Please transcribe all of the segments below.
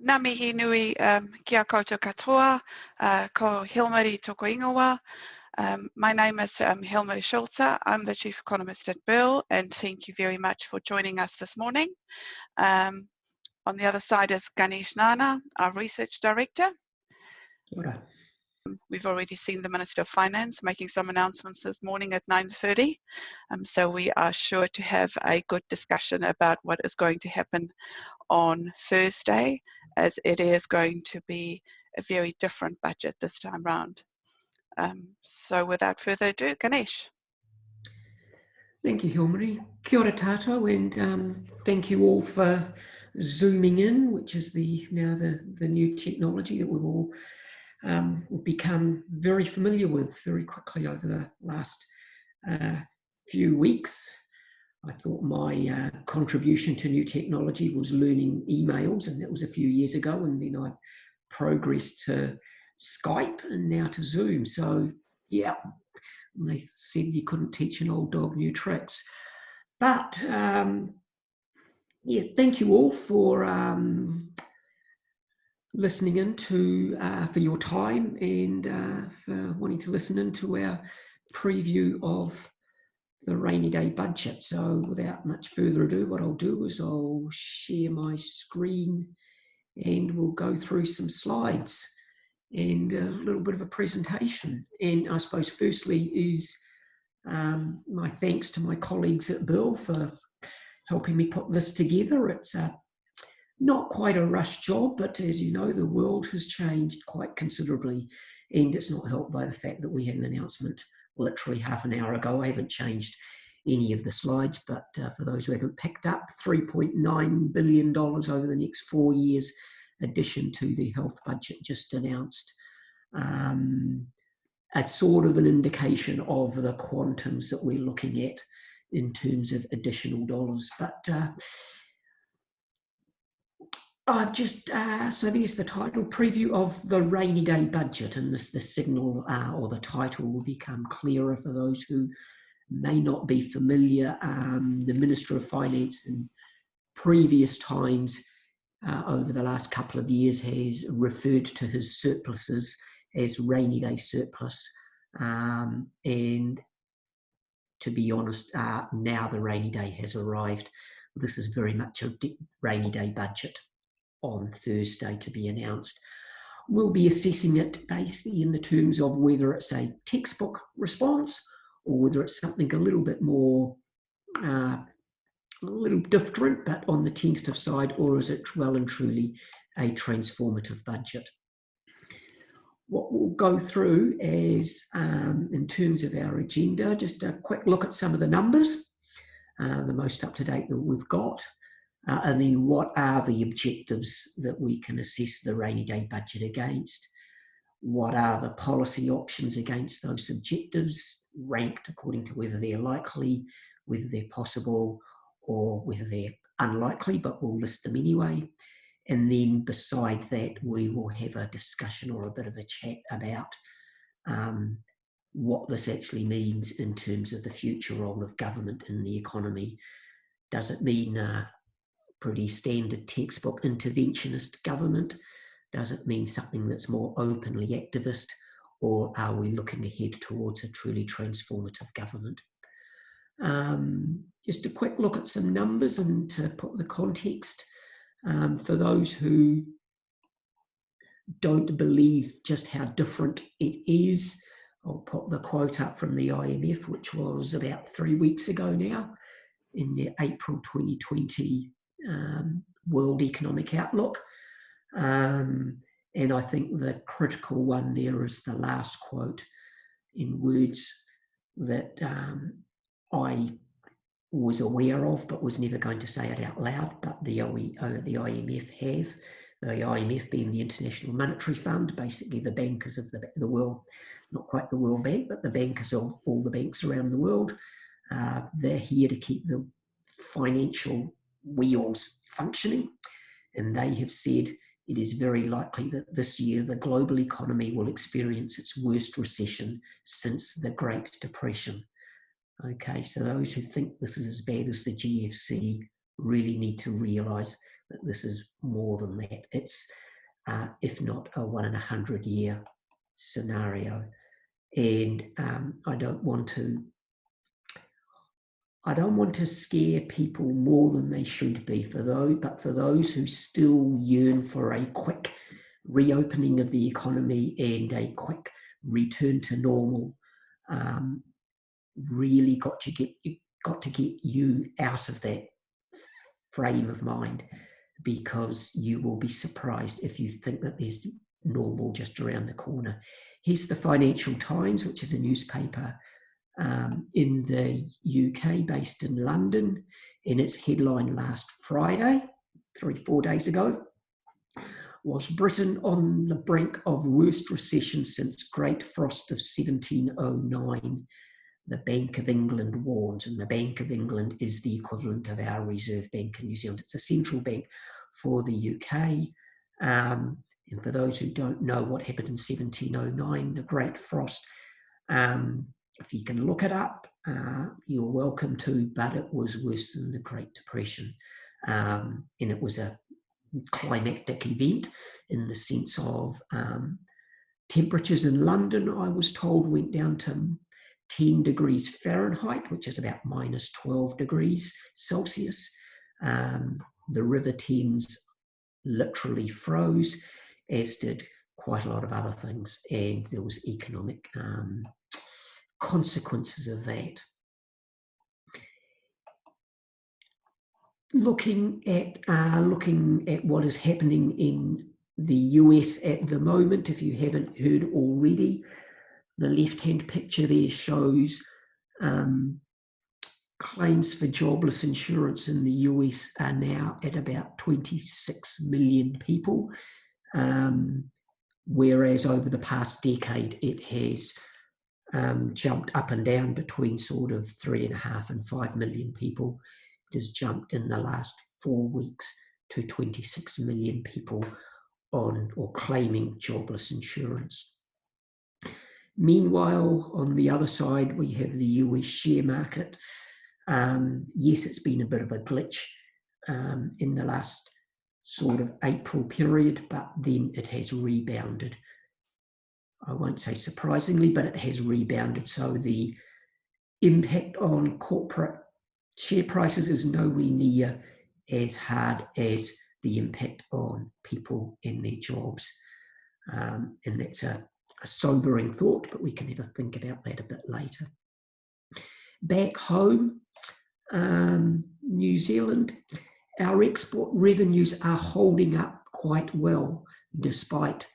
Nā mihi nui kia koutou katoa, ko Hillmarè toko ingoa. My name is Hillmarè Schulze. I'm the Chief Economist at BERL, and thank you very much for joining us this morning. On the other side is Ganesh, our Research Director. Right. We've already seen the Minister of Finance making some announcements this morning at 9:30. So we are sure to have a good discussion about what is going to happen on Thursday, as it is going to be a very different budget this time round. So without further ado, Ganesh. Thank you, Hillmarè. Kia ora tātou, and thank you all for zooming in, which is now the new technology that we've all become very familiar with very quickly over the last few weeks. I thought my contribution to new technology was learning emails, and that was a few years ago, and then I progressed to Skype and now to Zoom. So yeah, they said you couldn't teach an old dog new tricks. But yeah, thank you all for listening in for your time and for wanting to listen into our preview of the rainy day budget. So without much further ado, what I'll do is I'll share my screen and we'll go through some slides and a little bit of a presentation. And I suppose firstly is my thanks to my colleagues at BERL for helping me put this together. It's not quite a rush job, but as you know, the world has changed quite considerably, and it's not helped by the fact that we had an announcement literally half an hour ago. I haven't changed any of the slides, but for those who haven't picked up, $3.9 billion over the next 4 years, addition to the health budget just announced. It's sort of an indication of the quantums that we're looking at in terms of additional dollars. But I've just, so there's the title, Preview of the Rainy Day Budget, and the signal or the title will become clearer for those who may not be familiar. The Minister of Finance in previous times over the last couple of years has referred to his surpluses as rainy day surplus. And to be honest, now the rainy day has arrived. This is very much a rainy day budget on Thursday to be announced. We'll be assessing it basically in the terms of whether it's a textbook response or whether it's something a little bit more, a little different, but on the tentative side, or is it well and truly a transformative budget? What we'll go through is, in terms of our agenda, just a quick look at some of the numbers, the most up-to-date that we've got. And then what are the objectives that we can assess the rainy day budget against? What are the policy options against those objectives, ranked according to whether they're likely, whether they're possible, or whether they're unlikely, but we'll list them anyway. And then beside that, we will have a discussion or a bit of a chat about what this actually means in terms of the future role of government in the economy. Does it mean pretty standard textbook interventionist government? Does it mean something that's more openly activist, or are we looking ahead towards a truly transformative government? Just a quick look at some numbers and to put the context for those who don't believe just how different it is. I'll put the quote up from the IMF, which was about 3 weeks ago now, in the April 2020 World Economic Outlook. And I think the critical one there is the last quote, in words that I was aware of but was never going to say it out loud, but the IMF have. The IMF being the International Monetary Fund, basically the bankers of the world, not quite the World Bank, but the bankers of all the banks around the world. They're here to keep the financial wheels functioning, and they have said it is very likely that this year the global economy will experience its worst recession since the Great Depression. Okay, so those who think this is as bad as the GFC really need to realise that this is more than that. It's, if not a 1 in 100 year scenario. And I don't want to scare people more than they should be, but for those who still yearn for a quick reopening of the economy and a quick return to normal, really got to get you out of that frame of mind, because you will be surprised if you think that there's normal just around the corner. Here's the Financial Times, which is a newspaper in the UK based in London, and its headline last Friday, 4 days ago, was Britain on the brink of worst recession since Great Frost of 1709. The Bank of England warns, and the Bank of England is the equivalent of our Reserve Bank in New Zealand. It's a central bank for the UK. And for those who don't know what happened in 1709, the Great Frost, if you can look it up, you're welcome to, but it was worse than the Great Depression. And it was a climactic event in the sense of temperatures in London, I was told, went down to 10 degrees Fahrenheit, which is about minus 12 degrees Celsius. The River Thames literally froze, as did quite a lot of other things, and there was economic consequences of that. Looking at what is happening in the US at the moment, if you haven't heard already, the left-hand picture there shows claims for jobless insurance in the US are now at about 26 million people, whereas over the past decade it has jumped up and down between sort of 3.5 and 5 million people. It has jumped in the last 4 weeks to 26 million people on or claiming jobless insurance. Meanwhile, on the other side, we have the US share market. Yes, it's been a bit of a glitch in the last sort of April period, but then it has rebounded. I won't say surprisingly, but it has rebounded. So the impact on corporate share prices is nowhere near as hard as the impact on people and their jobs. And that's a sobering thought, but we can have a think about that a bit later. Back home, New Zealand, our export revenues are holding up quite well despite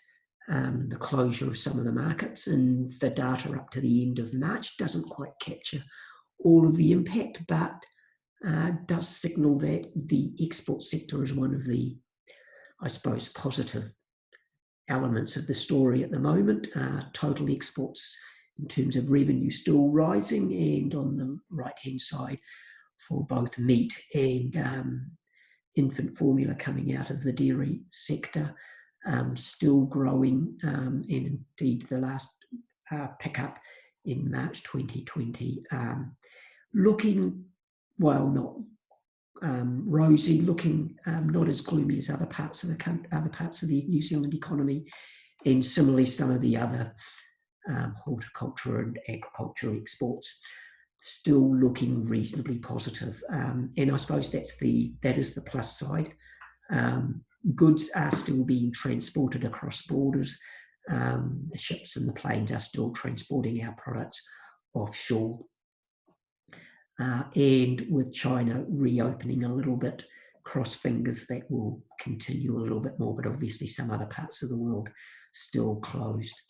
the closure of some of the markets, and the data up to the end of March doesn't quite capture all of the impact, but does signal that the export sector is one of the, I suppose, positive elements of the story at the moment. Total exports in terms of revenue still rising, and on the right-hand side for both meat and infant formula coming out of the dairy sector, still growing, and indeed the last pickup in March 2020, looking, well, not rosy, looking not as gloomy as other parts of the New Zealand economy, and similarly some of the other horticulture and agriculture exports still looking reasonably positive, and I suppose that is the plus side. Goods are still being transported across borders. The ships and the planes are still transporting our products offshore. And with China reopening a little bit, cross fingers that will continue a little bit more, but obviously some other parts of the world still closed.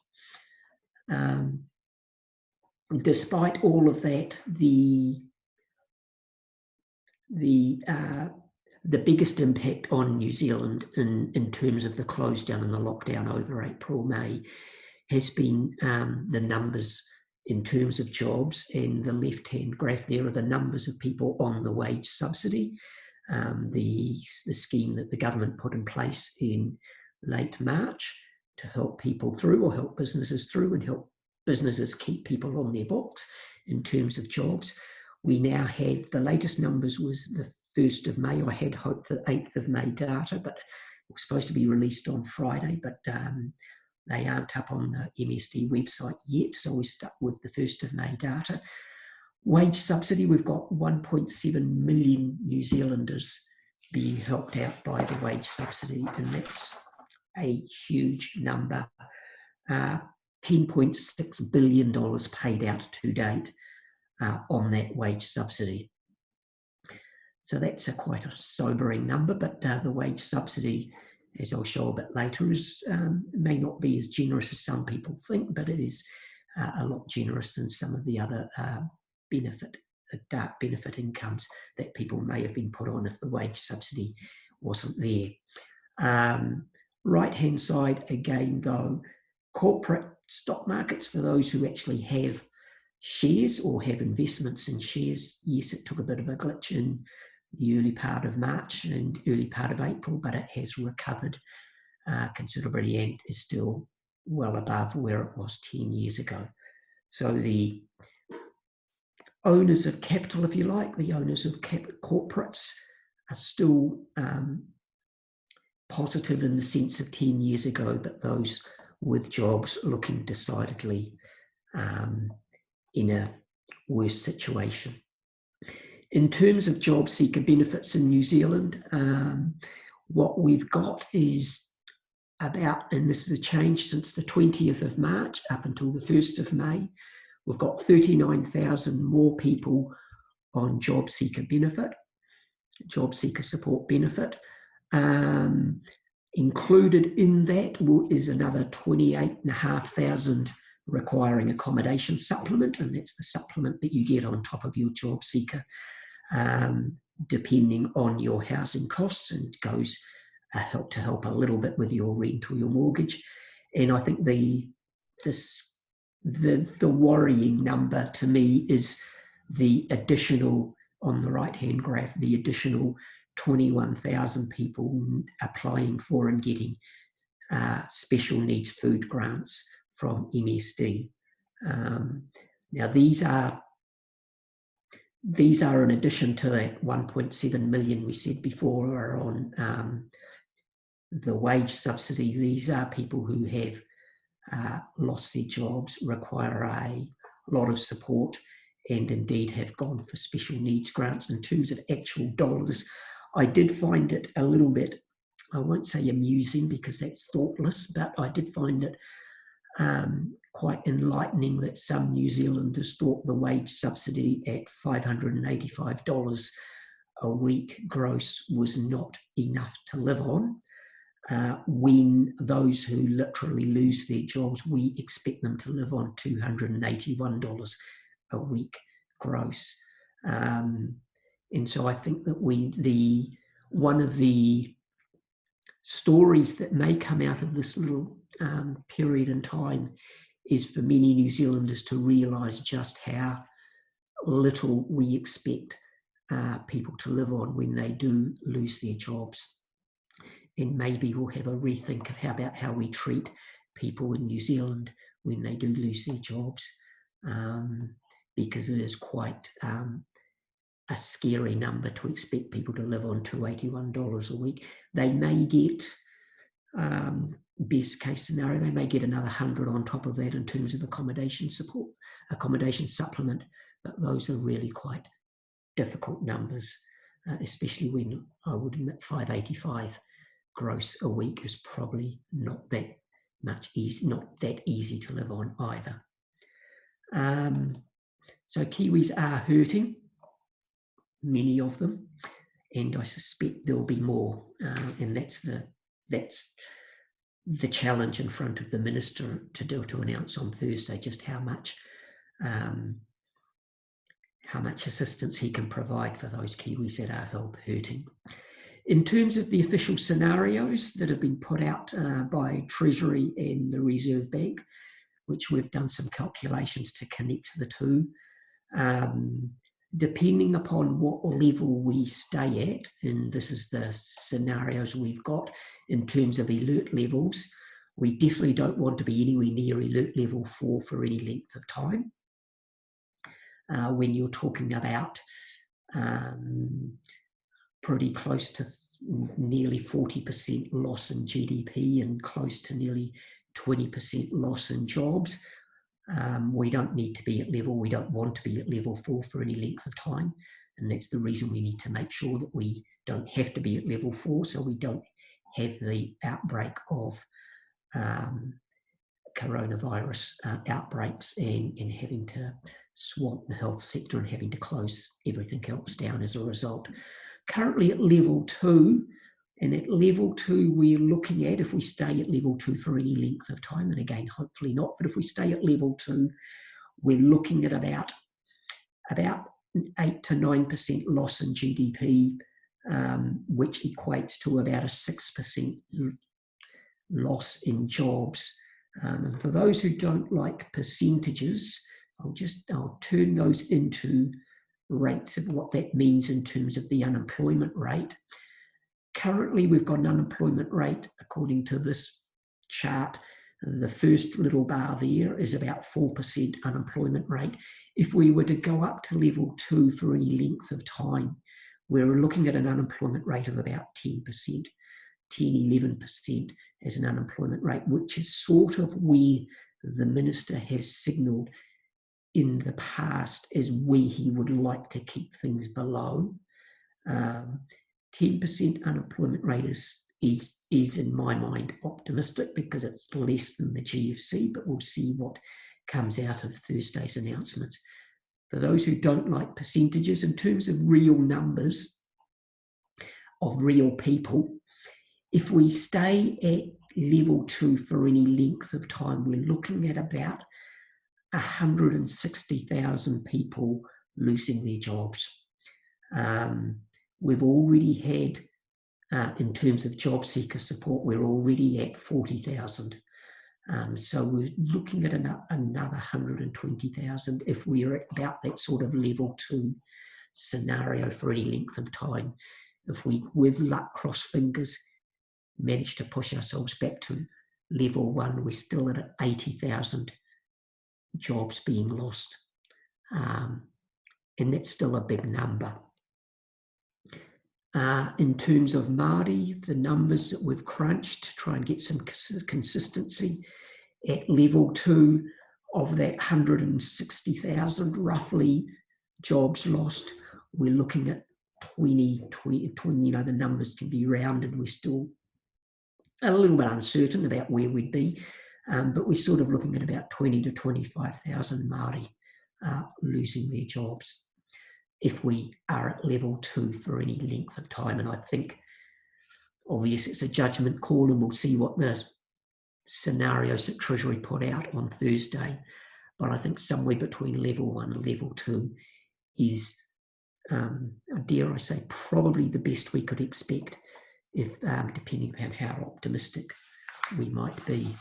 Despite all of that, the biggest impact on New Zealand in terms of the close down and the lockdown over April, May, has been the numbers in terms of jobs. And the left-hand graph there are the numbers of people on the wage subsidy, the scheme that the government put in place in late March to help people through, or help businesses through, and help businesses keep people on their books in terms of jobs. We now have, the latest numbers was the 1st of May. I had hoped for 8th of May data, but it was supposed to be released on Friday, but they aren't up on the MSD website yet, so we're stuck with the 1st of May data. Wage subsidy, we've got 1.7 million New Zealanders being helped out by the wage subsidy, and that's a huge number. $10.6 billion paid out to date on that wage subsidy. So that's quite a sobering number, but the wage subsidy, as I'll show a bit later, may not be as generous as some people think, but it is a lot generous than some of the other dark benefit incomes that people may have been put on if the wage subsidy wasn't there. Right-hand side, again, though, corporate stock markets for those who actually have shares or have investments in shares. Yes, it took a bit of a glitch in the early part of March and early part of April, but it has recovered considerably and is still well above where it was 10 years ago. So the owners of capital, if you like, the owners of corporates are still positive in the sense of 10 years ago, but those with jobs looking decidedly in a worse situation. In terms of job seeker benefits in New Zealand, what we've got is about, and this is a change since the 20th of March up until the 1st of May, we've got 39,000 more people on job seeker benefit, job seeker support benefit. Included in that is another 28,500 requiring accommodation supplement, and that's the supplement that you get on top of your job seeker, depending on your housing costs, and goes to help a little bit with your rent or your mortgage. And I think the worrying number to me is the additional, on the right-hand graph, the additional 21,000 people applying for and getting special needs food grants from MSD. Now these are in addition to that 1.7 million we said before are on the wage subsidy. These are people who have lost their jobs, require a lot of support, and indeed have gone for special needs grants. In terms of actual dollars, I did find it a little bit, I won't say amusing because that's thoughtless, but I did find it quite enlightening that some New Zealanders thought the wage subsidy at $585 a week gross was not enough to live on. When those who literally lose their jobs, we expect them to live on $281 a week gross. And so I think that one of the stories that may come out of this little period in time is for many New Zealanders to realise just how little we expect people to live on when they do lose their jobs. And maybe we'll have a rethink of how we treat people in New Zealand when they do lose their jobs, because it is quite a scary number to expect people to live on $281 a week. They may get, best case scenario, they may get another 100 on top of that in terms of accommodation support, accommodation supplement, but those are really quite difficult numbers, especially when I would admit 585 gross a week is probably not that easy to live on either. So Kiwis are hurting, many of them, and I suspect there'll be more, and that's the challenge in front of the minister to announce on Thursday just how much assistance he can provide for those Kiwis that are hurting. In terms of the official scenarios that have been put out by Treasury and the Reserve Bank, which we've done some calculations to connect the two, depending upon what level we stay at, and this is the scenarios we've got in terms of alert levels, we definitely don't want to be anywhere near alert level 4 for any length of time. When you're talking about pretty close to nearly 40% loss in GDP and close to nearly 20% loss in jobs. We don't need to be at level, we don't want to be at level 4 for any length of time. And that's the reason we need to make sure that we don't have to be at level 4, so we don't have the outbreak of coronavirus outbreaks and having to swamp the health sector and having to close everything else down as a result. Currently at level 2, and at level 2 we're looking at, if we stay at level 2 for any length of time, and again hopefully not, but if we stay at level 2, we're looking at about 8 to 9% loss in GDP, which equates to about a 6% loss in jobs. And for those who don't like percentages, I'll turn those into rates of what that means in terms of the unemployment rate. Currently, we've got an unemployment rate, according to this chart, the first little bar there is about 4% unemployment rate. If we were to go up to level 2 for any length of time, we're looking at an unemployment rate of about 10%, 11% as an unemployment rate, which is sort of where the Minister has signalled in the past as where he would like to keep things below. 10% unemployment rate is in my mind optimistic because it's less than the GFC, but we'll see what comes out of Thursday's announcements. For those who don't like percentages, in terms of real numbers of real people, if we stay at level 2 for any length of time, we're looking at about 160,000 people losing their jobs. We've already had, in terms of job seeker support, we're already at 40,000. So we're looking at another 120,000 if we're at about that sort of level 2 scenario for any length of time. If we, with luck, cross fingers, manage to push ourselves back to level 1, we're still at 80,000 jobs being lost. And that's still a big number. In terms of Māori, the numbers that we've crunched to try and get some consistency, at level 2 of that 160,000 roughly jobs lost, we're looking at 20, the numbers can be rounded. We're still a little bit uncertain about where we'd be, but we're sort of looking at about 20 to 25,000 Māori losing their jobs if we are at level 2 for any length of time. And I think, obviously, it's a judgment call, and we'll see what the scenarios that Treasury put out on Thursday. But I think somewhere between level 1 and level 2 is, dare I say, probably the best we could expect, if depending on how optimistic we might be.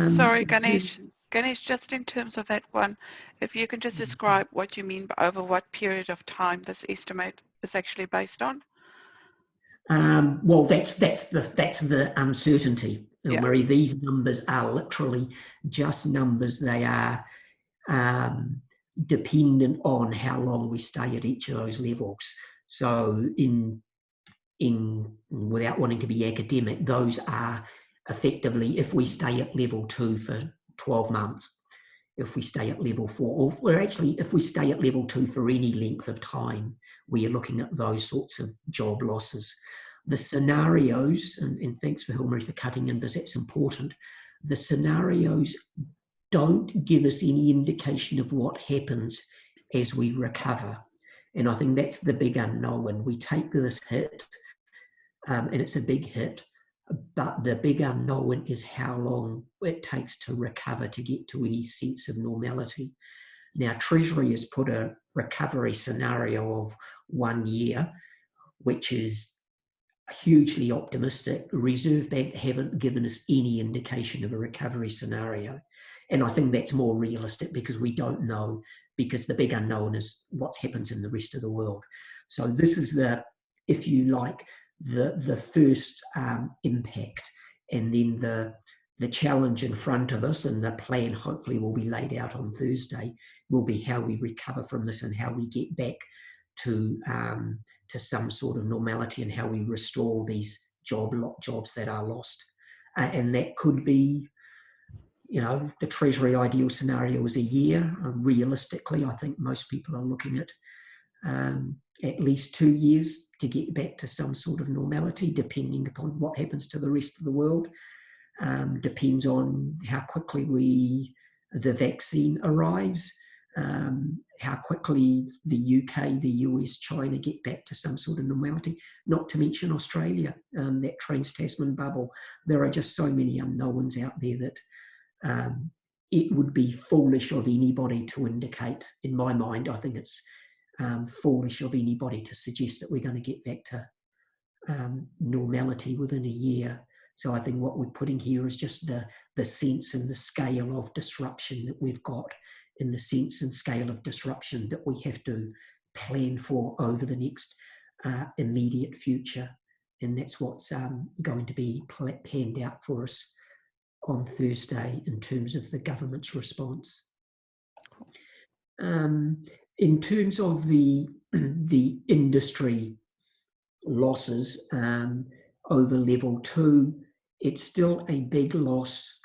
Sorry, Ganesh. Ganesh, just in terms of that one, if you can just describe what you mean by over what period of time this estimate is actually based on. Well, that's the uncertainty, Hillmarè. Yeah. These numbers are literally just numbers. They are dependent on how long we stay at each of those levels. So, in without wanting to be academic, those are effectively, if we stay at level 2 for 12 months, if we stay at level 4, or actually if we stay at level 2 for any length of time, we are looking at those sorts of job losses. The scenarios, and thanks for Hillmarè for cutting in, because that's important, the scenarios don't give us any indication of what happens as we recover. And I think that's the big unknown. We take this hit, and it's a big hit, but the big unknown is how long it takes to recover to get to any sense of normality. Now, Treasury has put a recovery scenario of 1 year, which is hugely optimistic. The Reserve Bank haven't given us any indication of a recovery scenario. And I think that's more realistic because we don't know, because the big unknown is what happens in the rest of the world. So this is the, if you like, the first impact, and then the challenge in front of us, and the plan hopefully will be laid out on Thursday, will be how we recover from this and how we get back to some sort of normality and how we restore these jobs that are lost. And that could be, the Treasury ideal scenario is a year. Realistically, I think most people are looking at least 2 years to get back to some sort of normality, depending upon what happens to the rest of the world. Depends on how quickly the vaccine arrives, how quickly the UK, the US, China get back to some sort of normality, not to mention Australia, that trans-Tasman bubble. There are just so many unknowns out there that it would be foolish of anybody to indicate, in my mind, I think it's foolish of anybody to suggest that we're going to get back to normality within a year. So I think what we're putting here is just the sense and the scale of disruption that we've got, in the sense and scale of disruption that we have to plan for over the next immediate future. And that's what's going to be panned out for us on Thursday in terms of the government's response. In terms of the industry losses over level 2, it's still a big loss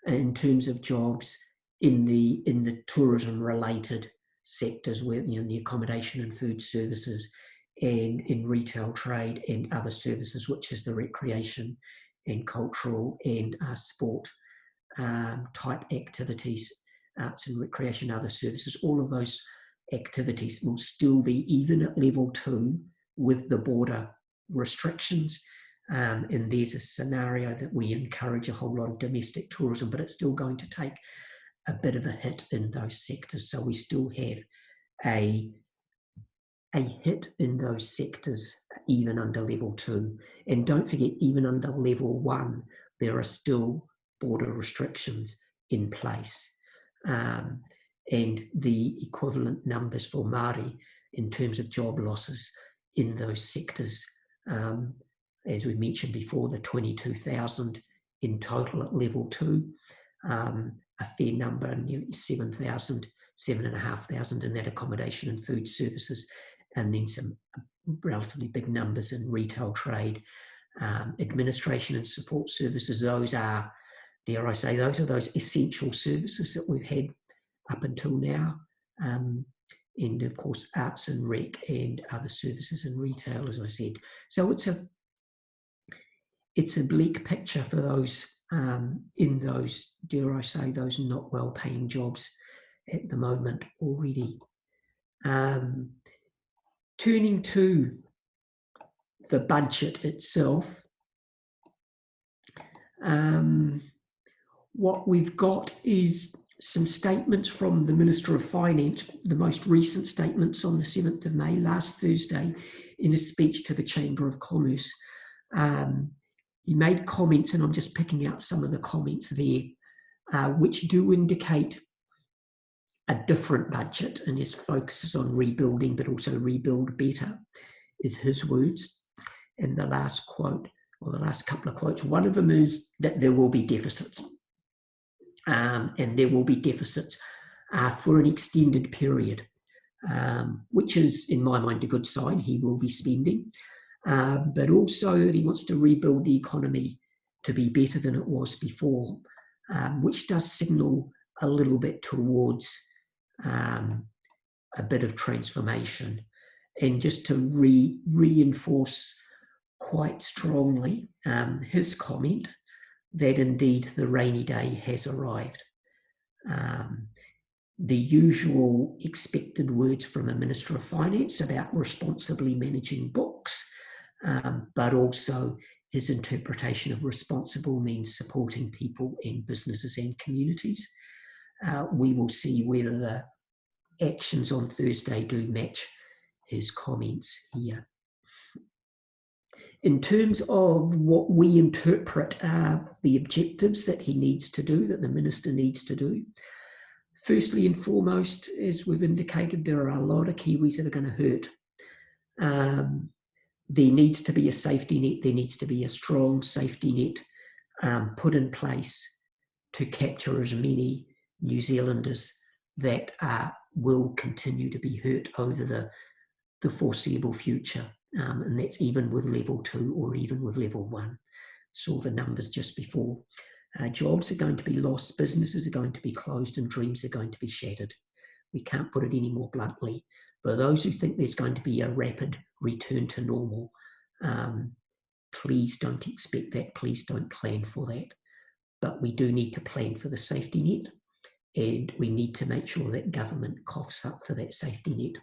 in terms of jobs in the tourism related sectors, where in the accommodation and food services, and in retail trade and other services, which is the recreation and cultural and sport type activities, arts and recreation, other services. All of those activities will still be even at level 2 with the border restrictions. And there's a scenario that we encourage a whole lot of domestic tourism, but it's still going to take a bit of a hit in those sectors. So we still have a hit in those sectors, even under level 2. And don't forget, even under level 1, there are still border restrictions in place. And the equivalent numbers for Māori in terms of job losses in those sectors, as we mentioned before, the 22,000 in total at level 2, a fair number, nearly 7,000, 7,500 in that accommodation and food services, and then some relatively big numbers in retail trade, administration and support services. Those are, dare I say, those are those essential services that we've had up until now. And of course, arts and rec and other services and retail, as I said. So it's a bleak picture for those in those, dare I say, those not well-paying jobs at the moment already. Turning to the budget itself, what we've got is some statements from the Minister of Finance, the most recent statements on the 7th of May, last Thursday, in a speech to the Chamber of Commerce. He made comments, and I'm just picking out some of the comments there, which do indicate a different budget, and his focus is on rebuilding, but also rebuild better, is his words. And the last quote, or the last couple of quotes, one of them is that there will be deficits. And there will be deficits for an extended period, which is, in my mind, a good sign. He will be spending, but also that he wants to rebuild the economy to be better than it was before, which does signal a little bit towards a bit of transformation. And just to reinforce quite strongly his comment that indeed the rainy day has arrived. The usual expected words from a Minister of Finance about responsibly managing books, but also his interpretation of responsible means supporting people and businesses and communities. We will see whether the actions on Thursday do match his comments here. In terms of what we interpret the objectives that he needs to do, that the Minister needs to do, firstly and foremost, as we've indicated, there are a lot of Kiwis that are going to hurt. There needs to be a safety net, there needs to be a strong safety net put in place to capture as many New Zealanders that will continue to be hurt over the foreseeable future. And that's even with level 2 or even with level 1. Saw the numbers just before. Jobs are going to be lost, businesses are going to be closed, and dreams are going to be shattered. We can't put it any more bluntly. For those who think there's going to be a rapid return to normal, please don't expect that. Please don't plan for that. But we do need to plan for the safety net, and we need to make sure that government coughs up for that safety net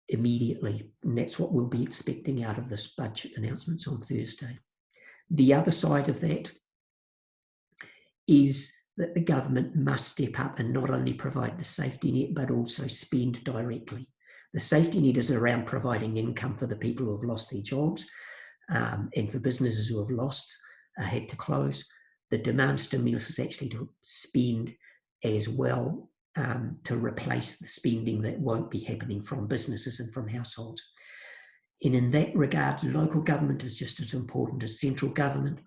immediately. And that's what we'll be expecting out of this budget announcements on Thursday. The other side of that is that the government must step up and not only provide the safety net, but also spend directly. The safety net is around providing income for the people who have lost their jobs and for businesses who have had to close. The demand stimulus is actually to spend as well to replace the spending that won't be happening from businesses and from households. And in that regard, local government is just as important as central government,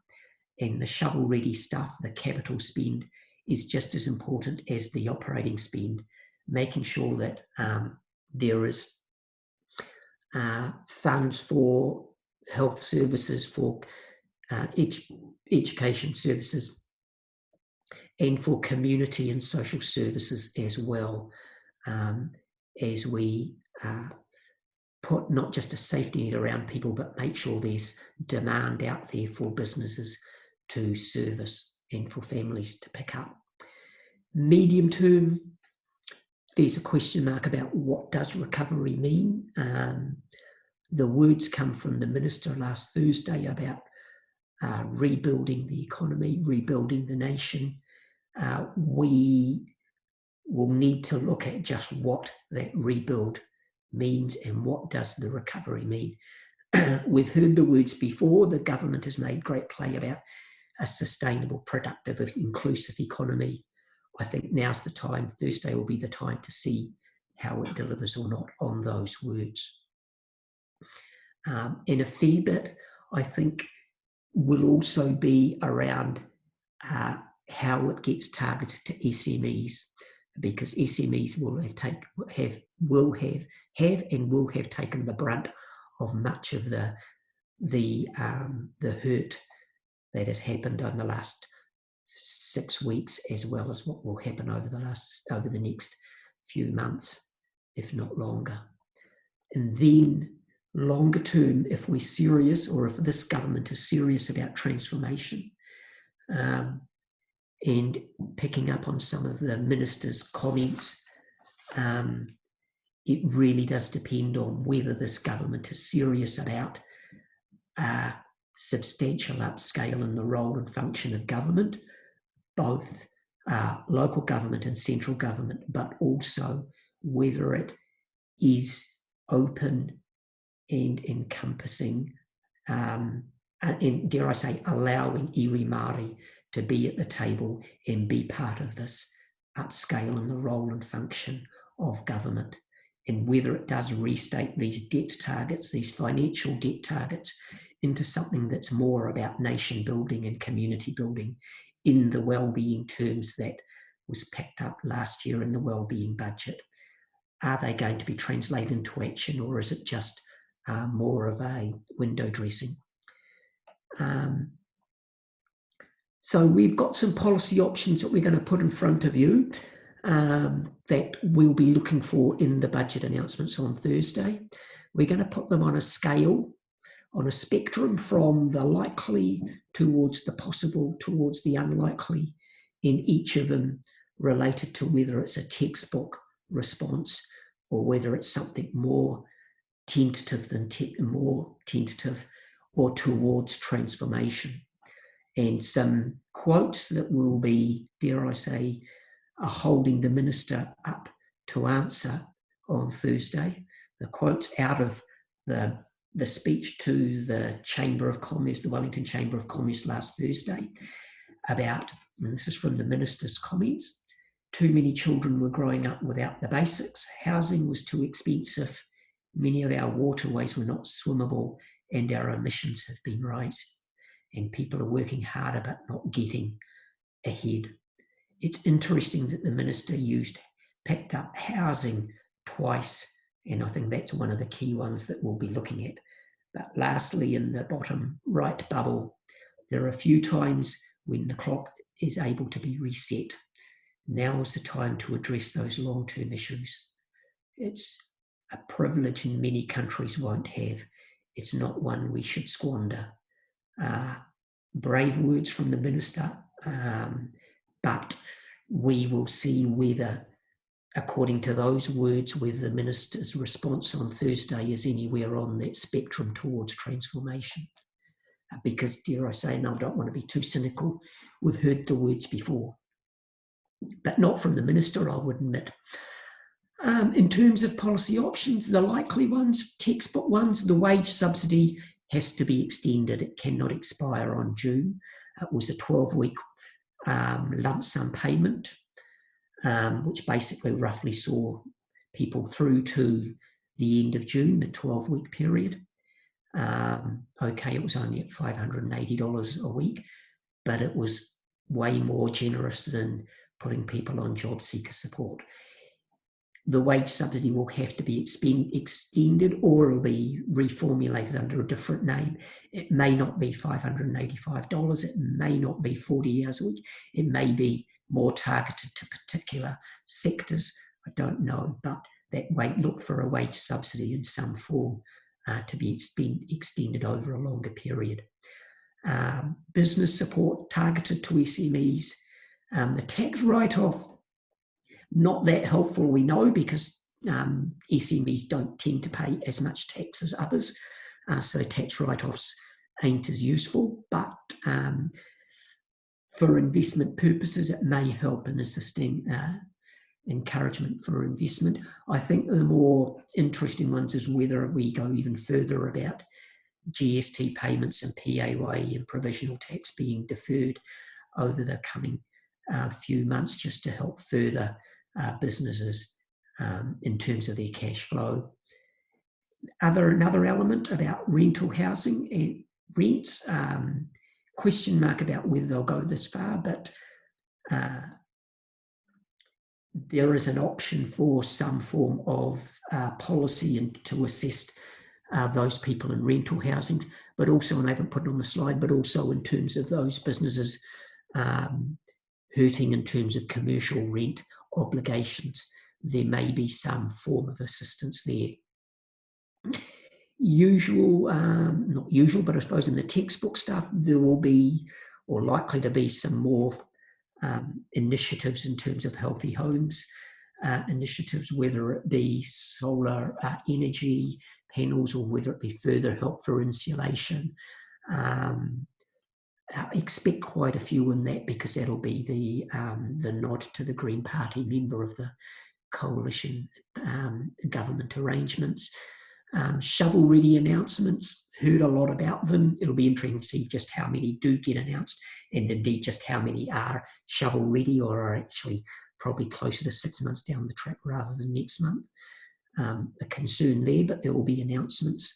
and the shovel-ready stuff, the capital spend, is just as important as the operating spend, making sure that there is funds for health services, for education services, and for community and social services as well, as we put not just a safety net around people, but make sure there's demand out there for businesses to service and for families to pick up. Medium term, there's a question mark about what does recovery mean. The words come from the minister last Thursday about rebuilding the economy, rebuilding the nation. We will need to look at just what that rebuild means and what does the recovery mean. We've heard the words before. The government has made great play about a sustainable, productive, inclusive economy. I think now's the time, Thursday will be the time to see how it delivers or not on those words. And a fair bit, I think, will also be around how it gets targeted to SMEs, because SMEs will have taken the brunt of much of the hurt that has happened in the last 6 weeks, as well as what will happen over the next few months, if not longer. And then longer term, if we're serious, or if this government is serious about transformation, and picking up on some of the minister's comments, it really does depend on whether this government is serious about substantial upscale in the role and function of government, both local government and central government, but also whether it is open and encompassing, and dare I say, allowing iwi Māori to be at the table and be part of this upscale in the role and function of government, and whether it does restate these debt targets, these financial debt targets, into something that's more about nation building and community building in the wellbeing terms that was picked up last year in the wellbeing budget. Are they going to be translated into action, or is it just more of a window dressing? So we've got some policy options that we're going to put in front of you that we'll be looking for in the budget announcements on Thursday. We're going to put them on a scale, on a spectrum from the likely towards the possible, towards the unlikely, in each of them related to whether it's a textbook response or whether it's something more tentative or towards transformation. And some quotes that will be, dare I say, holding the minister up to answer on Thursday. The quotes out of the speech to the Chamber of Commerce, the Wellington Chamber of Commerce last Thursday, about, and this is from the minister's comments, too many children were growing up without the basics, housing was too expensive, many of our waterways were not swimmable, and our emissions have been rising. And people are working harder but not getting ahead. It's interesting that the minister picked up housing twice And I think that's one of the key ones that we'll be looking at. But lastly, in the bottom right bubble, there are a few times when the clock is able to be reset. Now is the time to address those long-term issues. It's a privilege many countries won't have. It's not one we should squander. Brave words from the minister, but we will see whether, according to those words, whether the minister's response on Thursday is anywhere on that spectrum towards transformation. Because, dare I say, and I don't want to be too cynical, we've heard the words before, but not from the minister, I would admit. In terms of policy options, the likely ones, textbook ones, the wage subsidy has to be extended. It cannot expire on June. It was a 12-week lump sum payment, which basically roughly saw people through to the end of June, the 12-week period. Okay, it was only at $580 a week, but it was way more generous than putting people on job seeker support. The wage subsidy will have to be extended, or it'll be reformulated under a different name. It may not be $585. It may not be 40 hours a week. It may be more targeted to particular sectors. I don't know, but that look for a wage subsidy in some form to be extended over a longer period. Business support targeted to SMEs. The tax write-off, not that helpful, we know, because SMEs don't tend to pay as much tax as others, so tax write-offs ain't as useful, but for investment purposes it may help in assisting encouragement for investment. I think the more interesting ones is whether we go even further about GST payments and PAYE and provisional tax being deferred over the coming few months, just to help further businesses in terms of their cash flow. Another element about rental housing and rents, question mark about whether they'll go this far, but there is an option for some form of policy and to assist those people in rental housing, but also, and I haven't put it on the slide, but also in terms of those businesses hurting in terms of commercial rent obligations, there may be some form of assistance there. Not usual, but I suppose in the textbook stuff, there will be, or likely to be, some more initiatives in terms of healthy homes initiatives, whether it be solar energy panels or whether it be further help for insulation. I expect quite a few in that, because that'll be the nod to the Green Party member of the coalition government arrangements. Shovel-ready announcements, heard a lot about them. It'll be interesting to see just how many do get announced, and indeed just how many are shovel-ready or are actually probably closer to 6 months down the track rather than next month. A concern there, but there will be announcements.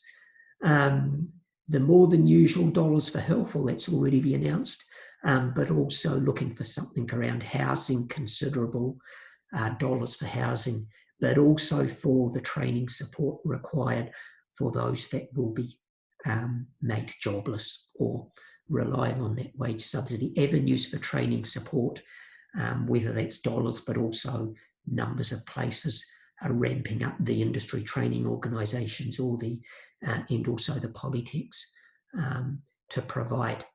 The more than usual dollars for health, well, that's already been announced, but also looking for something around housing, considerable dollars for housing, but also for the training support required for those that will be made jobless or relying on that wage subsidy. Avenues for training support, whether that's dollars, but also numbers of places are ramping up, the industry training organisations or and also the polytechs to provide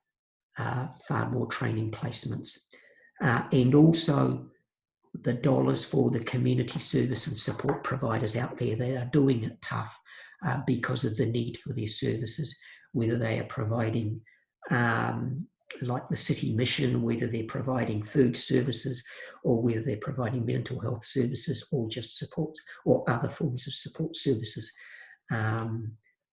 far more training placements. And also the dollars for the community service and support providers out there that are doing it tough because of the need for their services, whether they are providing like the city mission, whether they're providing food services or whether they're providing mental health services or just supports or other forms of support services,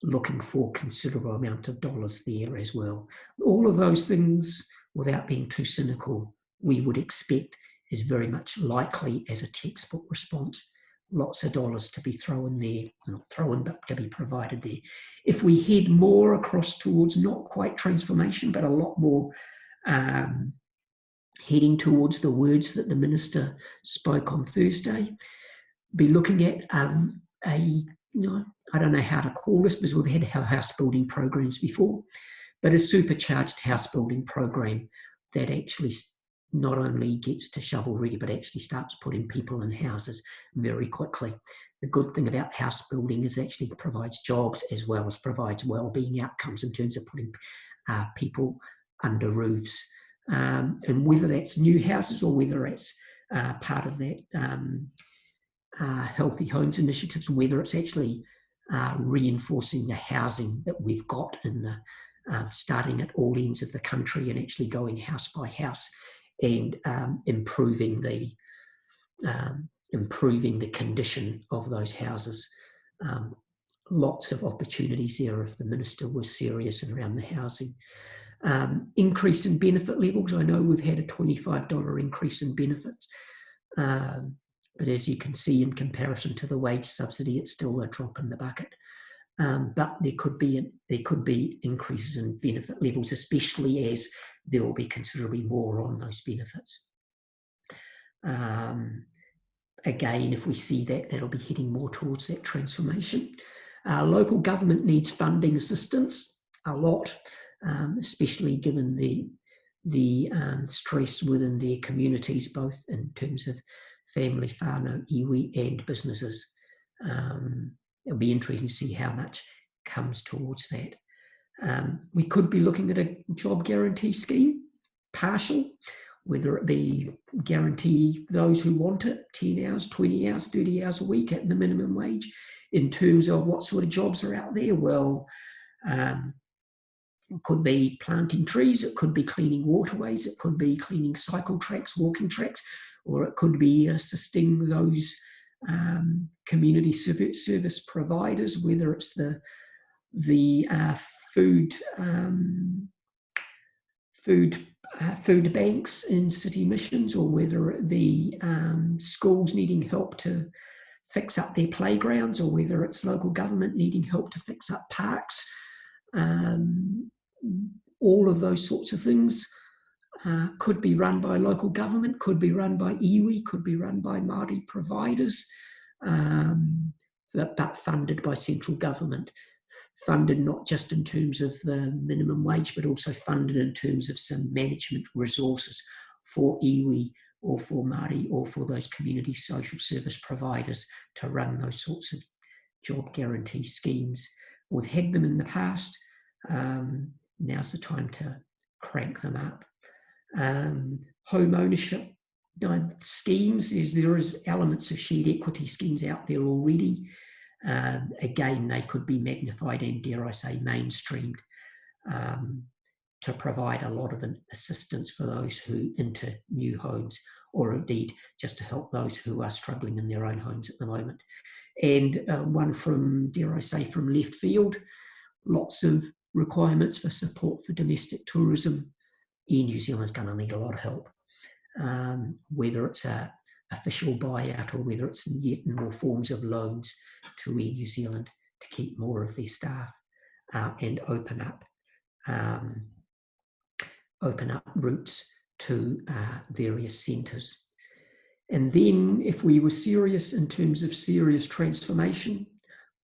looking for considerable amount of dollars there as well. All of those things, without being too cynical, we would expect is very much likely as a textbook response. Lots of dollars to be thrown there, not thrown, but to be provided there. If we head more across towards not quite transformation, but a lot more heading towards the words that the minister spoke on Thursday, be looking at I don't know how to call this because we've had house building programs before, but a supercharged house building program that actually not only gets to shovel ready, but actually starts putting people in houses very quickly. The good thing about house building is it actually provides jobs as well as provides wellbeing outcomes in terms of putting people under roofs. And whether that's new houses or whether it's part of that healthy homes initiatives, whether it's actually reinforcing the housing that we've got in the starting at all ends of the country and actually going house by house and improving the condition of those houses. Lots of opportunities there if the minister was serious around the housing. Increase in benefit levels. I know we've had a $25 increase in benefits, but as you can see, in comparison to the wage subsidy, it's still a drop in the bucket. But there could be increases in benefit levels, especially as there will be considerably more on those benefits. Again, if we see that, that'll be heading more towards that transformation. Local government needs funding assistance a lot, especially given the stress within their communities, both in terms of family, whānau, iwi, and businesses. It'll be interesting to see how much comes towards that. We could be looking at a job guarantee scheme, partial, whether it be guarantee those who want it 10 hours, 20 hours, 30 hours a week at the minimum wage. In terms of what sort of jobs are out there, well, it could be planting trees, it could be cleaning waterways, it could be cleaning cycle tracks, walking tracks, or it could be assisting those community service providers, whether it's the food banks in city missions, or whether it be schools needing help to fix up their playgrounds, or whether it's local government needing help to fix up parks. All of those sorts of things could be run by local government, could be run by iwi, could be run by Māori providers, but funded by central government. Funded not just in terms of the minimum wage, but also funded in terms of some management resources for iwi or for Māori or for those community social service providers to run those sorts of job guarantee schemes. We've had them in the past. Now's the time to crank them up. Home ownership schemes, there is elements of shared equity schemes out there already. Again, they could be magnified and, dare I say, mainstreamed to provide a lot of assistance for those who enter new homes, or indeed just to help those who are struggling in their own homes at the moment. And one from, dare I say, from left field, lots of requirements for support for domestic tourism. Air New Zealand's going to need a lot of help, whether it's a official buyout or whether it's yet more forms of loans to Air New Zealand to keep more of their staff and open up routes to various centres. And then if we were serious in terms of serious transformation,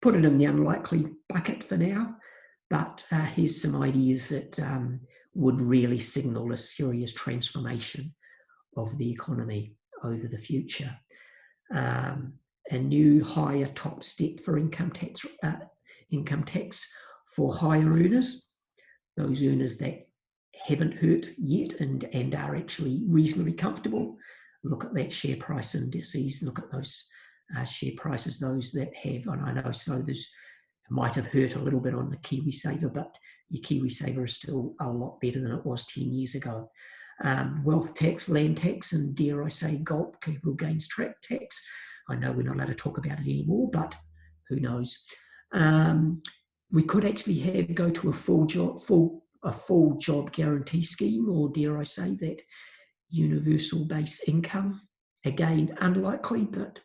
put it in the unlikely bucket for now, but here's some ideas that would really signal a serious transformation of the economy over the future. A new higher top step for income tax for higher earners, those earners that haven't hurt yet and are actually reasonably comfortable. Look at that share price indices, look at those share prices, those that have, and I know so there's might have hurt a little bit on the KiwiSaver, but your KiwiSaver is still a lot better than it was 10 years ago. Wealth tax, land tax, and dare I say, capital gains tax. I know we're not allowed to talk about it anymore, but who knows? We could actually go to a full job guarantee scheme, or dare I say that universal base income. Again, unlikely, but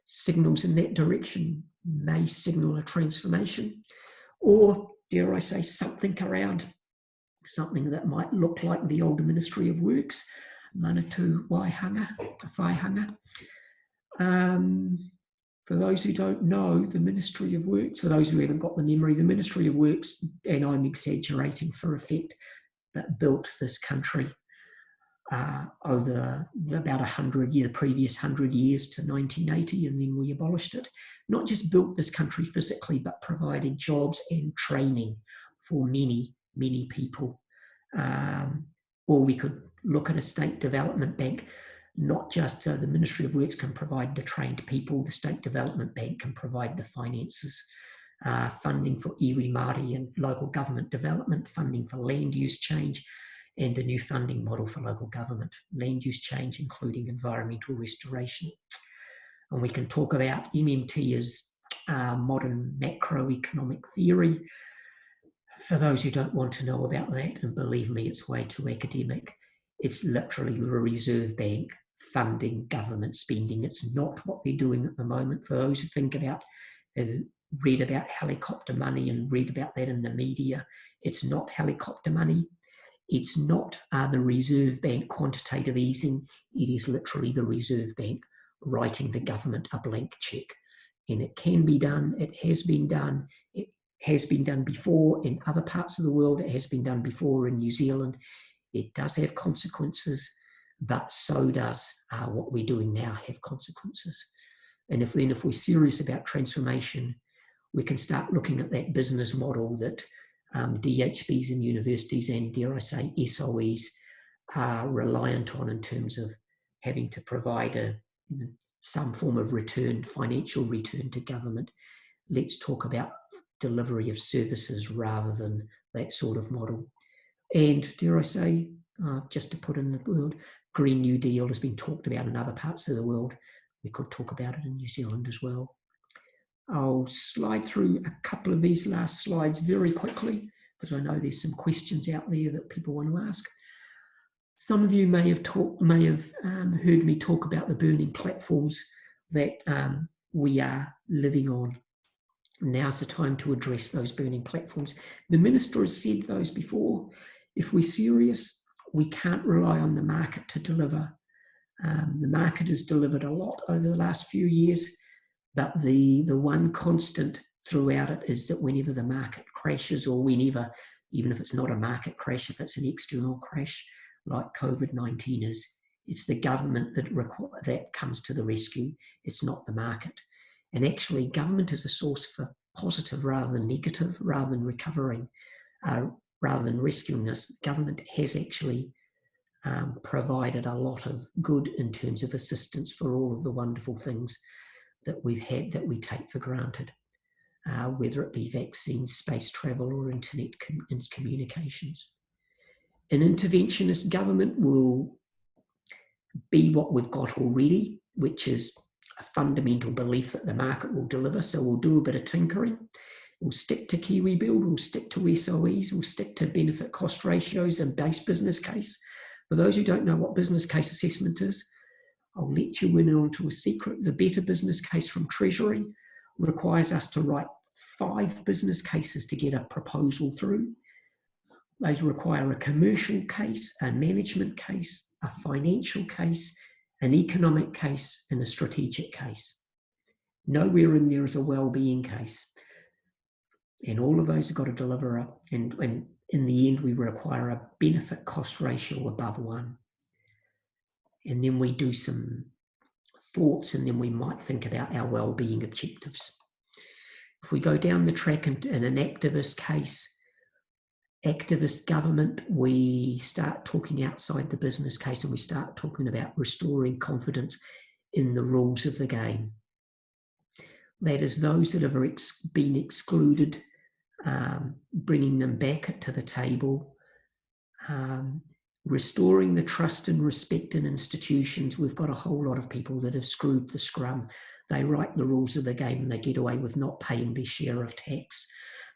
signals in that direction may signal a transformation. Or dare I say something that might look like the older Ministry of Works, Manatu Waihanga, Whaihanga. For those who don't know, the Ministry of Works, for those who haven't got the memory, the Ministry of Works, and I'm exaggerating for effect, but built this country over about 100 years, the previous 100 years to 1980, and then we abolished it. Not just built this country physically, but provided jobs and training for many, many people. Or we could look at a state development bank. Not just the Ministry of Works can provide the trained people, the State Development Bank can provide the finances, funding for iwi Māori and local government development, funding for land use change, and a new funding model for local government. Land use change, including environmental restoration. And we can talk about MMT as modern macroeconomic theory. For those who don't want to know about that, and believe me, it's way too academic, it's literally the Reserve Bank funding government spending. It's not what they're doing at the moment. For those who think about, read about helicopter money and read about that in the media, it's not helicopter money. It's not the Reserve Bank quantitative easing. It is literally the Reserve Bank writing the government a blank check. And it can be done. It has been done. It has been done before in other parts of the world. It has been done before in New Zealand. It does have consequences, but so does what we're doing now have consequences. And if we're serious about transformation, we can start looking at that business model that DHBs and universities and, dare I say, SOEs are reliant on in terms of having to provide some form of return, financial return to government. Let's talk about delivery of services rather than that sort of model. And dare I say, just to put in the word, Green New Deal has been talked about in other parts of the world. We could talk about it in New Zealand as well. I'll slide through a couple of these last slides very quickly, because I know there's some questions out there that people want to ask. Some of you may have heard me talk about the burning platforms that we are living on. Now's the time to address those burning platforms. The Minister has said those before. If we're serious, we can't rely on the market to deliver. The market has delivered a lot over the last few years, but the one constant throughout it is that whenever the market crashes, or whenever, even if it's not a market crash, if it's an external crash like COVID-19 is, it's the government that comes to the rescue. It's not the market. And actually, government is a source for positive rather than negative, rather than recovering, rather than rescuing us. Government has actually provided a lot of good in terms of assistance for all of the wonderful things that we've had that we take for granted, whether it be vaccines, space travel, or internet communications. An interventionist government will be what we've got already, which is a fundamental belief that the market will deliver. So we'll do a bit of tinkering. We'll stick to Kiwi Build, we'll stick to SOEs, we'll stick to benefit cost ratios and base business case. For those who don't know what business case assessment is, I'll let you in onto a secret. The Better Business Case from Treasury requires us to write 5 business cases to get a proposal through. Those require a commercial case, a management case, a financial case, an economic case, and a strategic case. Nowhere in there is a well-being case. And all of those have got to deliver and in the end, we require a benefit cost ratio above 1. And then we do some thoughts, and then we might think about our well-being objectives. If we go down the track in an activist case, activist government, we start talking outside the business case, and we start talking about restoring confidence in the rules of the game. That is, those that have been excluded, bringing them back to the table, restoring the trust and respect in institutions. We've got a whole lot of people that have screwed the scrum. They write the rules of the game and they get away with not paying their share of tax.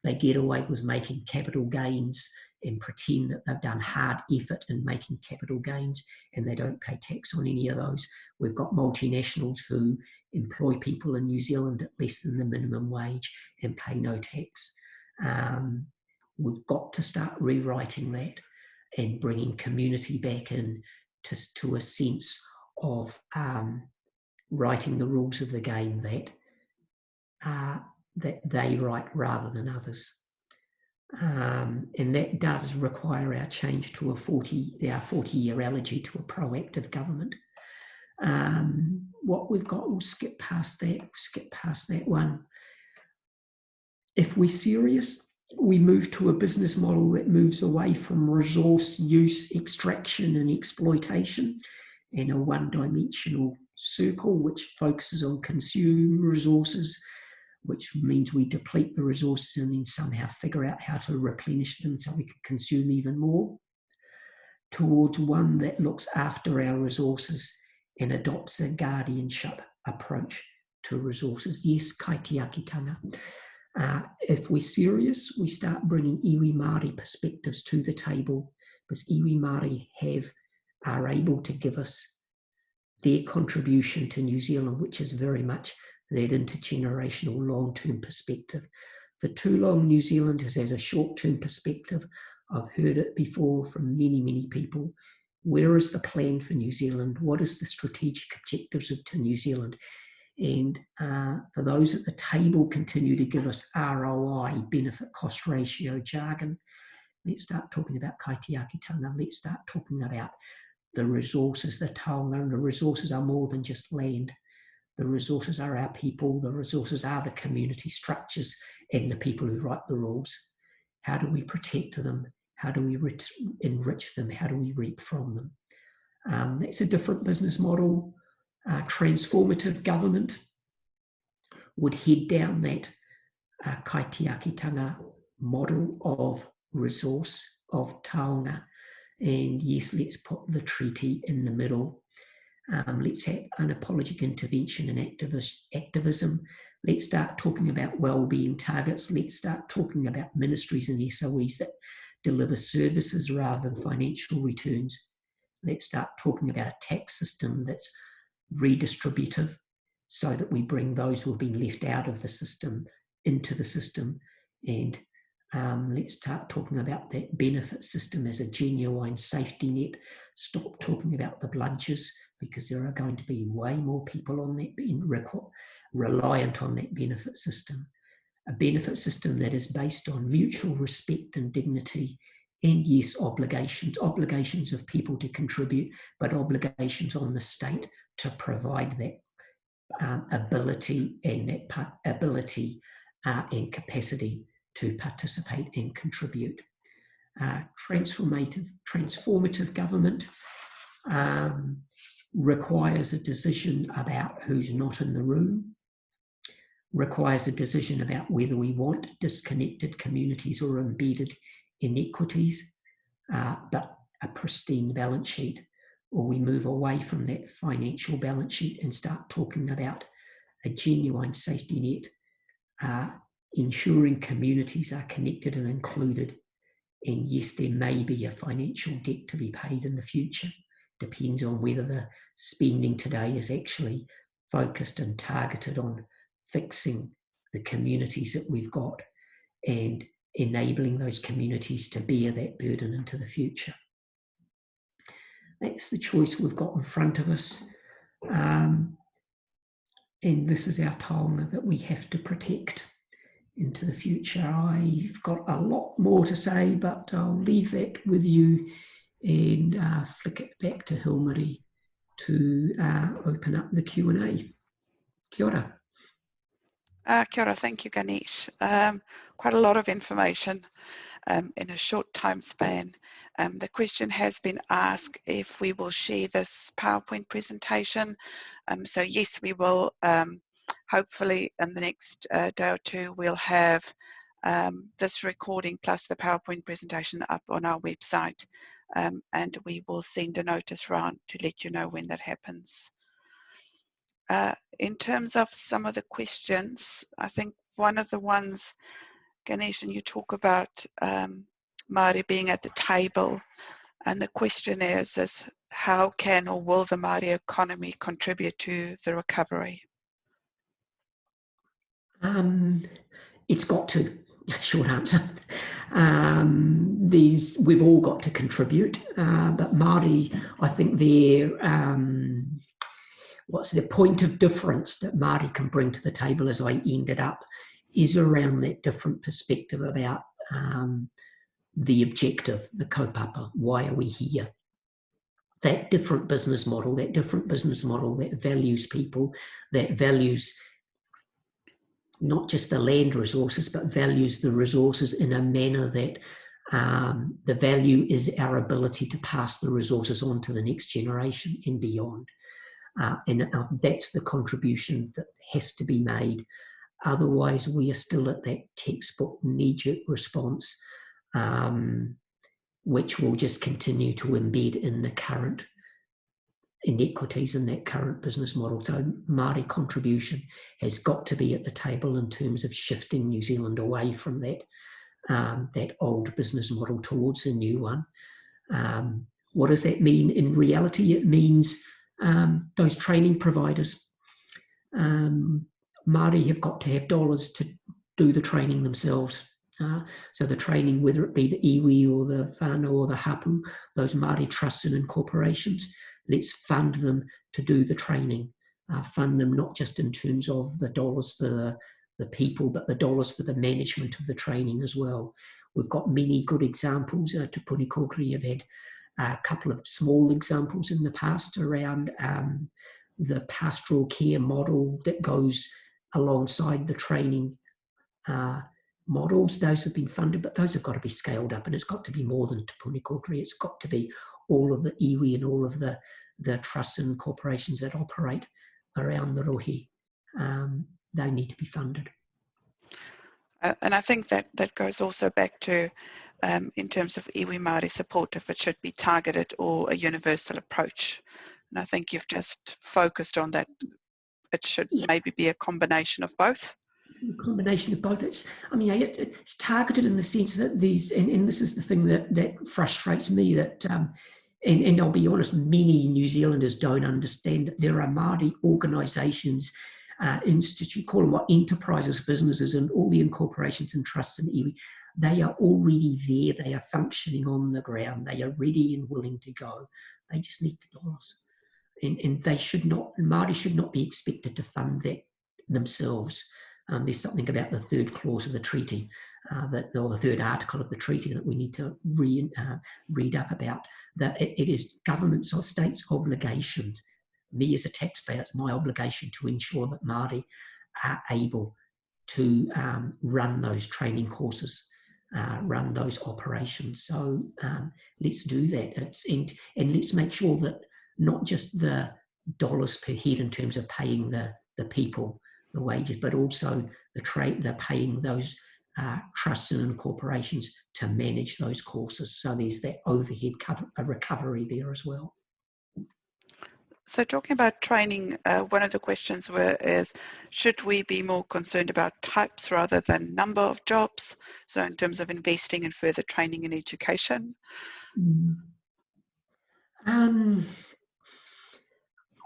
They get away with making capital gains and pretend that they've done hard effort in making capital gains, and they don't pay tax on any of those. We've got multinationals who employ people in New Zealand at less than the minimum wage and pay no tax. We've got to start rewriting that and bringing community back in to a sense of writing the rules of the game that that they write rather than others. And that does require our change to our 40-year allergy to a proactive government. What we've got, we'll skip past that one. If we're serious, we move to a business model that moves away from resource use, extraction and exploitation and a one-dimensional circle which focuses on consume resources, which means we deplete the resources and then somehow figure out how to replenish them so we can consume even more, towards one that looks after our resources and adopts a guardianship approach to resources. Yes, kaitiakitanga. If we're serious, we start bringing iwi Māori perspectives to the table, because iwi Māori are able to give us their contribution to New Zealand, which is very much that intergenerational long-term perspective. For too long, New Zealand has had a short-term perspective. I've heard it before from many, many people. Where is the plan for New Zealand? What is the strategic objectives to New Zealand? And for those at the table continue to give us ROI, benefit cost ratio jargon, let's start talking about kaitiakitanga. Let's start talking about the resources, the taonga, and the resources are more than just land. The resources are our people, the resources are the community structures and the people who write the rules. How do we protect them? How do we enrich them? How do we reap from them? That's a different business model. Transformative government would head down that kaitiakitanga model of resource, of taonga. And yes, let's put the treaty in the middle. Let's have unapologetic intervention and activism. Let's start talking about wellbeing targets. Let's start talking about ministries and SOEs that deliver services rather than financial returns. Let's start talking about a tax system that's redistributive so that we bring those who have been left out of the system into the system. And let's start talking about that benefit system as a genuine safety net. Stop talking about the bludgers, because there are going to be way more people on that reliant on that benefit system. A benefit system that is based on mutual respect and dignity, and yes, obligations of people to contribute, but obligations on the state to provide that ability and capacity to participate and contribute. Transformative government requires a decision about who's not in the room, requires a decision about whether we want disconnected communities or embedded inequities, but a pristine balance sheet, or we move away from that financial balance sheet and start talking about a genuine safety net, ensuring communities are connected and included. And yes, there may be a financial debt to be paid in the future. Depends on whether the spending today is actually focused and targeted on fixing the communities that we've got and enabling those communities to bear that burden into the future. That's the choice we've got in front of us. And this is our taonga that we have to protect into the future. I've got a lot more to say, but I'll leave that with you and flick it back to Hillmarè to open up the Q&A. Kia ora. Kia ora, thank you, Ganesh. Quite a lot of information in a short time span. The question has been asked if we will share this PowerPoint presentation. So yes, we will. Hopefully in the next day or two, we'll have this recording plus the PowerPoint presentation up on our website. And we will send a notice round to let you know when that happens. In terms of some of the questions, I think one of the ones, Ganesh, and you talk about Māori being at the table, and the question is how can or will the Māori economy contribute to the recovery? It's got to, short answer. We've all got to contribute, but Māori, I think what's the point of difference that Māori can bring to the table, as I ended up, is around that different perspective about the objective, the kaupapa. Why are we here? That different business model that values people, that values not just the land resources, but values the resources in a manner that the value is our ability to pass the resources on to the next generation and beyond. And that's the contribution that has to be made. Otherwise, we are still at that textbook knee-jerk response, which will just continue to embed in the current inequities in that current business model. So Māori contribution has got to be at the table in terms of shifting New Zealand away from that, that old business model towards a new one. What does that mean in reality? It means those training providers. Māori have got to have dollars to do the training themselves. So the training, whether it be the iwi or the whānau or the hapu, those Māori trusts and incorporations, let's fund them to do the training. Fund them not just in terms of the dollars for the people, but the dollars for the management of the training as well. We've got many good examples. Te Puni Kōkiri have had a couple of small examples in the past around the pastoral care model that goes alongside the training models. Those have been funded, but those have got to be scaled up, and it's got to be more than Te Puni Kōkiri. It's got to be all of the iwi and all of the trusts and corporations that operate around the rohe. They need to be funded. And I think that goes also back to, in terms of iwi Māori support, if it should be targeted or a universal approach. And I think you've just focused on that. It should maybe be a combination of both. A combination of both. It's targeted in the sense that these, and this is the thing that frustrates me, that and I'll be honest, many New Zealanders don't understand that there are Māori organisations, institute, call them what, enterprises, businesses, and all the incorporations and trusts and iwi. They are already there. They are functioning on the ground. They are ready and willing to go. They just need the dollars, and they should not. Māori should not be expected to fund that themselves. There's something about the third clause of the treaty, or the third article of the treaty, that we need to read up about, that it is governments or states' obligations. Me as a taxpayer, it's my obligation to ensure that Māori are able to run those training courses, run those operations. So let's do that. And let's make sure that not just the dollars per head in terms of paying the people the wages, but also they're paying those trusts and corporations to manage those courses. So there's that overhead recovery there as well. So talking about training, one of the questions is, should we be more concerned about types rather than number of jobs? So in terms of investing in further training and education?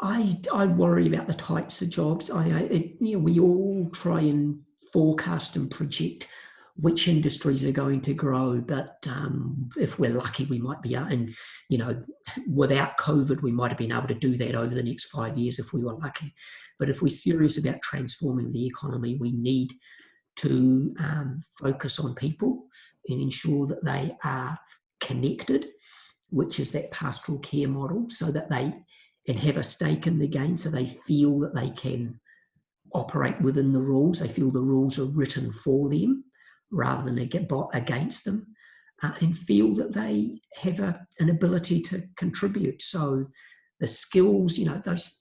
I worry about the types of jobs. We all try and forecast and project which industries are going to grow, but if we're lucky, we might be, and without COVID, we might have been able to do that over the next 5 years if we were lucky. But if we're serious about transforming the economy, we need to focus on people and ensure that they are connected, which is that pastoral care model, so that they and have a stake in the game, so they feel that they can operate within the rules. They feel the rules are written for them rather than against them, and feel that they have an ability to contribute. So the skills, those,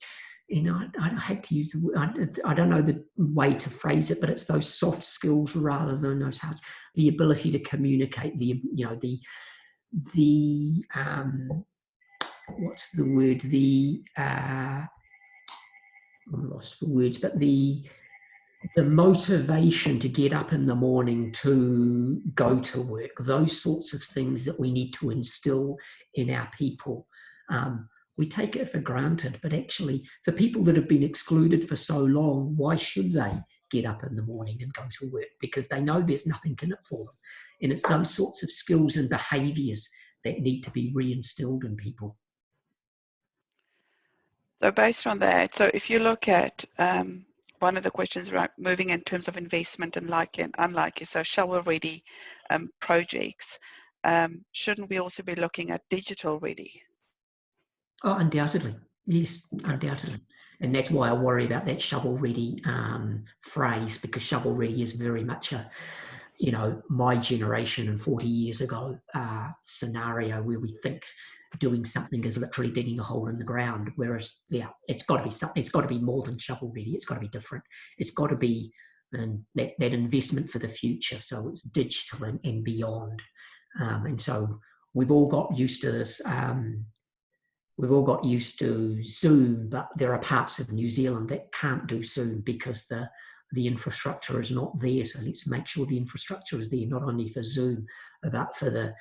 I hate to use the word, I don't know the way to phrase it, but it's those soft skills rather than those hard. The ability to communicate, what's the word? I'm lost for words, but the motivation to get up in the morning to go to work, those sorts of things that we need to instill in our people. We take it for granted, but actually for people that have been excluded for so long, why should they get up in the morning and go to work? Because they know there's nothing in it for them. And it's those sorts of skills and behaviours that need to be reinstilled in people. So based on that, so if you look at one of the questions about moving in terms of investment and likely and unlikely, so shovel-ready projects, shouldn't we also be looking at digital-ready? Oh, undoubtedly. Yes, Okay. undoubtedly. And that's why I worry about that shovel-ready phrase, because shovel-ready is very much a, my generation and 40 years ago scenario where we think doing something is literally digging a hole in the ground. Whereas, yeah, it's got to be something. It's got to be more than shovel-ready. It's got to be different. It's got to be that investment for the future. So it's digital and beyond. And so we've all got used to this. We've all got used to Zoom, but there are parts of New Zealand that can't do Zoom because the infrastructure is not there. So let's make sure the infrastructure is there, not only for Zoom, but for the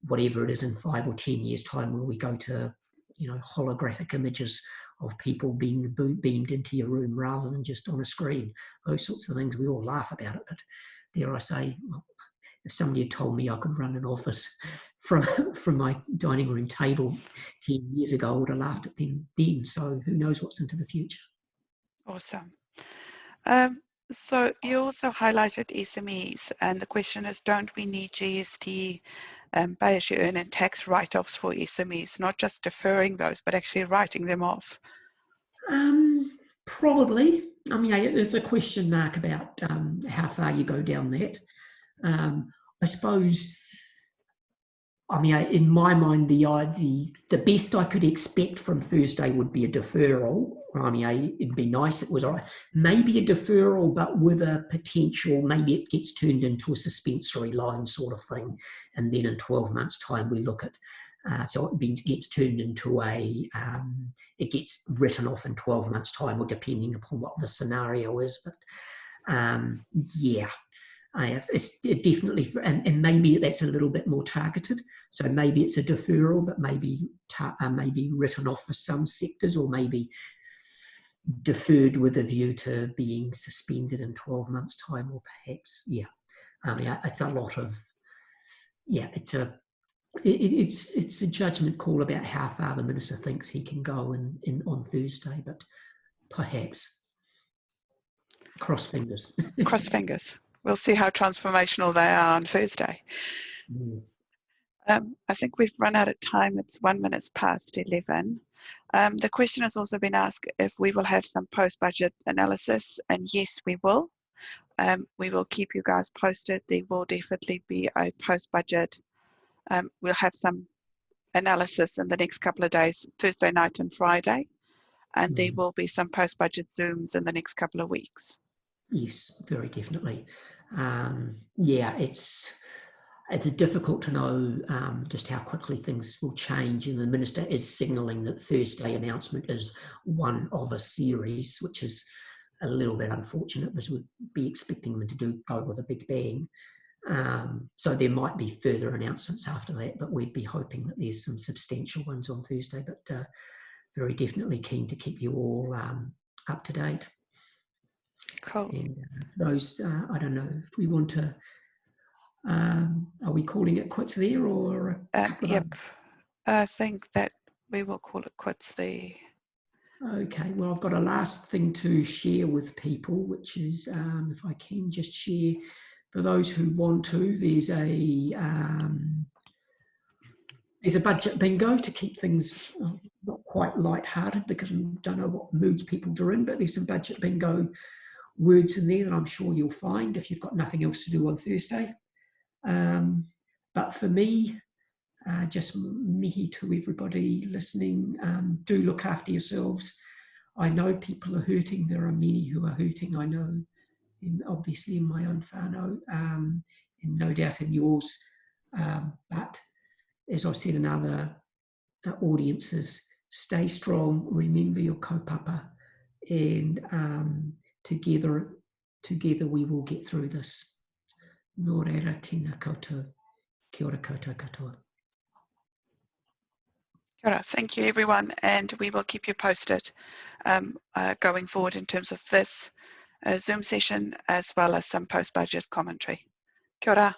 whatever it is in 5 or 10 years' time, where we go to, holographic images of people being beamed into your room rather than just on a screen. Those sorts of things, we all laugh about it, but dare I say, well, if somebody had told me I could run an office from my dining room table 10 years ago, I would have laughed at them then. So who knows what's into the future. Awesome. So you also highlighted SMEs, and the question is, don't we need GST, pay as you earn, and tax write-offs for SMEs, not just deferring those, but actually writing them off? Probably. I mean, there's a question mark about how far you go down that. I suppose, in my mind, the best I could expect from Thursday would be a deferral. It'd be nice. It was maybe a deferral, but with a potential, maybe it gets turned into a suspensory loan sort of thing. And then in 12 months' time, we look at, so it gets turned into it gets written off in 12 months' time, or depending upon what the scenario is. But yeah. It's definitely, and maybe that's a little bit more targeted. So maybe it's a deferral, but maybe written off for some sectors, or maybe deferred with a view to being suspended in 12 months' time, or perhaps, it's a lot of, it's a judgment call about how far the minister thinks he can go on Thursday, but perhaps. Cross fingers. Cross fingers. We'll see how transformational they are on Thursday. Yes. I think we've run out of time. It's 1 minute past 11. The question has also been asked if we will have some post-budget analysis, and yes, we will. We will keep you guys posted. There will definitely be a post-budget. We'll have some analysis in the next couple of days, Thursday night and Friday, and there will be some post-budget Zooms in the next couple of weeks. Yes, very definitely. It's difficult to know just how quickly things will change, and the minister is signalling that Thursday announcement is one of a series, which is a little bit unfortunate, because we'd be expecting them to go with a big bang. So there might be further announcements after that, but we'd be hoping that there's some substantial ones on Thursday, but very definitely keen to keep you all up to date. Cool. And those, I don't know if we want to, are we calling it quits there, or? Yep, I think that we will call it quits there. Okay, well, I've got a last thing to share with people, which is, if I can just share, for those who want to, there's a budget bingo to keep things not quite light-hearted, because we don't know what moods people are in, but there's some budget bingo words in there that I'm sure you'll find if you've got nothing else to do on Thursday. But for me, just mihi to everybody listening, do look after yourselves. I know people are hurting. There are many who are hurting, I know, obviously in my own whānau, and no doubt in yours. But as I've said in other audiences, stay strong, remember your kaupapa, and together we will get through this. Nō reira tēnā koutou. Kia ora koutou katoa. Kia ora. Thank you, everyone, and we will keep you posted going forward in terms of this Zoom session, as well as some post-budget commentary. Kia ora.